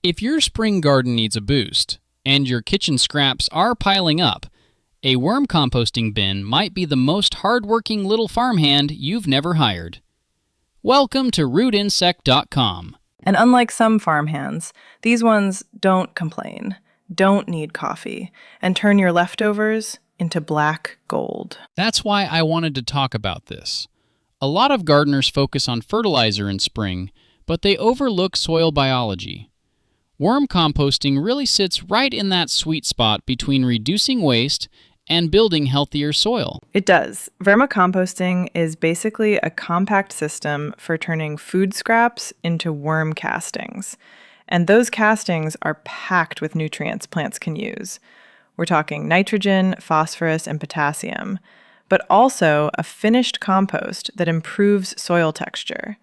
If your spring garden needs a boost, and your kitchen scraps are piling up, a worm composting bin might be the most hard-working little farmhand you've never hired. Welcome to RootInsect.com. And unlike some farmhands, these ones don't complain, don't need coffee, and turn your leftovers into black gold. That's why I wanted to talk about this. A lot of gardeners focus on fertilizer in spring, but they overlook soil biology. Worm composting really sits right in that sweet spot between reducing waste and building healthier soil. It does. Vermicomposting is basically a compact system for turning food scraps into worm castings. And those castings are packed with nutrients plants can use. We're talking nitrogen, phosphorus, and potassium, but also a finished compost that improves soil texture.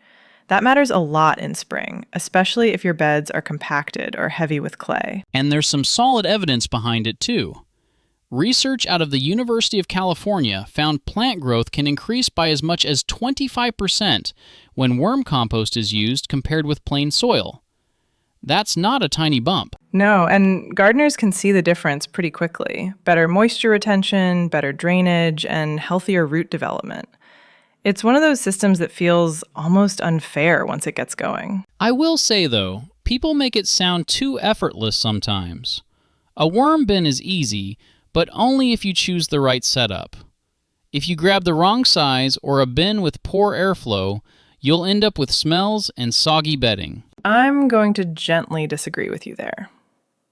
That matters a lot in spring, especially if your beds are compacted or heavy with clay. And there's some solid evidence behind it too. Research out of the University of California found plant growth can increase by as much as 25% when worm compost is used compared with plain soil. That's not a tiny bump. No, and gardeners can see the difference pretty quickly. Better moisture retention, better drainage, and healthier root development. It's one of those systems that feels almost unfair once it gets going. I will say, though, people make it sound too effortless sometimes. A worm bin is easy, but only if you choose the right setup. If you grab the wrong size or a bin with poor airflow, you'll end up with smells and soggy bedding. I'm going to gently disagree with you there.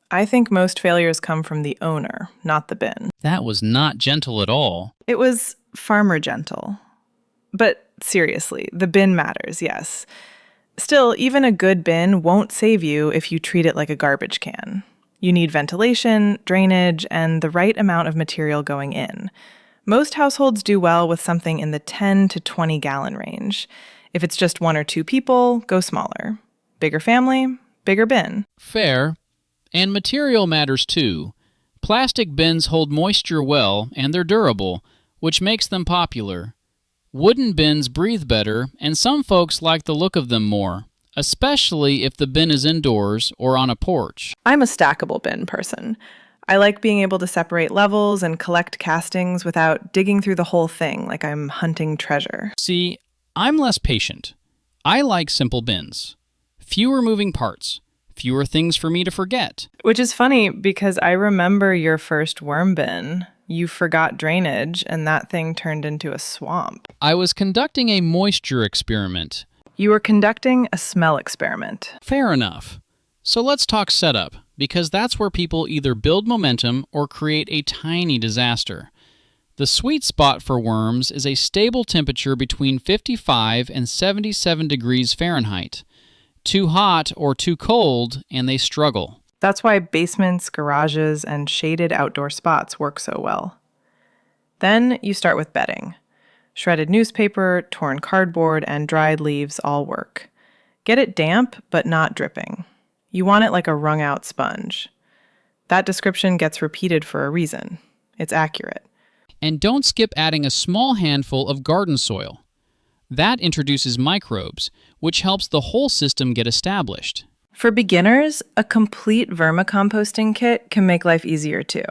I think most failures come from the owner, not the bin. That was not gentle at all. It was farmer gentle. But seriously, the bin matters, yes. Still, even a good bin won't save you if you treat it like a garbage can. You need ventilation, drainage, and the right amount of material going in. Most households do well with something in the 10 to 20 gallon range. If it's just 1 or 2 people, go smaller. Bigger family, bigger bin. Fair. And material matters too. Plastic bins hold moisture well, and they're durable, which makes them popular. Wooden bins breathe better, and some folks like the look of them more, especially if the bin is indoors or on a porch. I'm a stackable bin person. I like being able to separate levels and collect castings without digging through the whole thing like I'm hunting treasure. See, I'm less patient. I like simple bins. Fewer moving parts. Fewer things for me to forget. Which is funny because I remember your first worm bin. You forgot drainage and that thing turned into a swamp. I was conducting a moisture experiment. You were conducting a smell experiment. Fair enough. So let's talk setup, because that's where people either build momentum or create a tiny disaster. The sweet spot for worms is a stable temperature between 55 and 77 degrees Fahrenheit. Too hot or too cold, and they struggle. That's why basements, garages, and shaded outdoor spots work so well. Then you start with bedding. Shredded newspaper, torn cardboard, and dried leaves all work. Get it damp, but not dripping. You want it like a wrung-out sponge. That description gets repeated for a reason. It's accurate. And don't skip adding a small handful of garden soil. That introduces microbes, which helps the whole system get established. For beginners, a complete vermicomposting kit can make life easier too.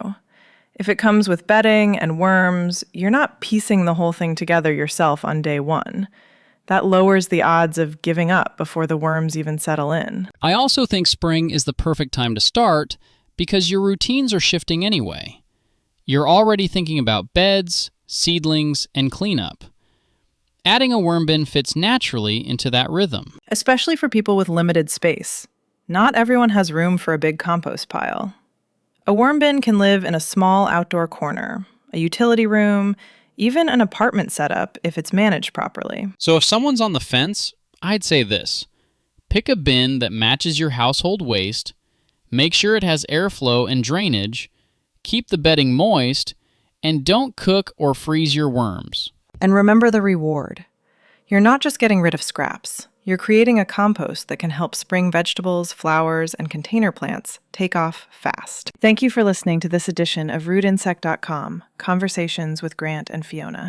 If it comes with bedding and worms, you're not piecing the whole thing together yourself on day one. That lowers the odds of giving up before the worms even settle in. I also think spring is the perfect time to start because your routines are shifting anyway. You're already thinking about beds, seedlings, and cleanup. Adding a worm bin fits naturally into that rhythm. Especially for people with limited space. Not everyone has room for a big compost pile. A worm bin can live in a small outdoor corner, a utility room, even an apartment setup if it's managed properly. So if someone's on the fence, I'd say this. Pick a bin that matches your household waste, make sure it has airflow and drainage, keep the bedding moist, and don't cook or freeze your worms. And remember the reward. You're not just getting rid of scraps. You're creating a compost that can help spring vegetables, flowers, and container plants take off fast. Thank you for listening to this edition of RootInsect.com, Conversations with Grant and Fiona.